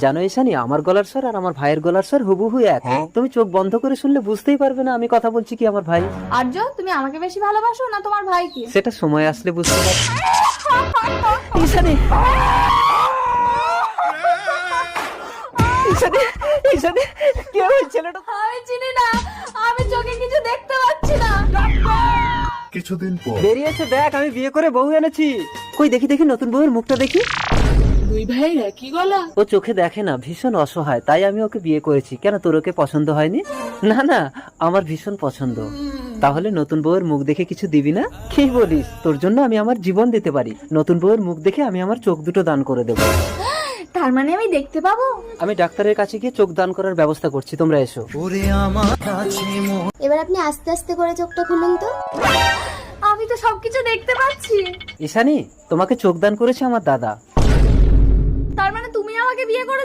জানো ঈশানী, আমার গলার স্বর আর আমার ভাইয়ের গলার স্বর হুবহু এক। তুমি চোখ বন্ধ করে শুনলে বুঝতেই পারবে না আমি কথা বলছি কি আমার ভাই। আর্য, তুমি আমাকে বেশি ভালোবাসো না তোমার ভাইকে? সেটা সময় আসলে বুঝতে পারবে। ঈশানী, ঈশানী, ঈশানী, কি হয়েছে ছেলেটা? আমি চিনি না, আমি চোখে কিছু দেখতে পাচ্ছি না। কিছুদিন পর বেরিয়েছে, দেখ আমি বিয়ে করে বউ এনেছি। কই দেখি দেখি নতুন বউয়ের মুখটা দেখি। দুই ভাইয়ের একই গলা। ও চোখে দেখে না, ভীষণ অসহায়, তাই আমি ওকে বিয়ে করেছি। কেন, তোর ওকে পছন্দ হয়নি? না না, আমার ভীষণ পছন্দ। তাহলে নতুন বউয়ের মুখ দেখে কিছু দিবি না? কি বলিস, তোর জন্য আমি আমার জীবন দিতে পারি। নতুন বউয়ের মুখ দেখে আমি আমার চোখ দুটো দান করে দেবো। তার মানে আমি দেখতে পাবো? আমি ডাক্তারের কাছে গিয়ে চোখ দান করার ব্যবস্থা করছি, তোমরা এসো। এবার আপনি আস্তে আস্তে করে চোখটা খুলুন তো। আমি তো সবকিছু দেখতে পাচ্ছি। ঈশানী, তোমাকে চোখ দান করেছে আমার দাদা। তার মানে তুমি আমাকে বিয়ে করে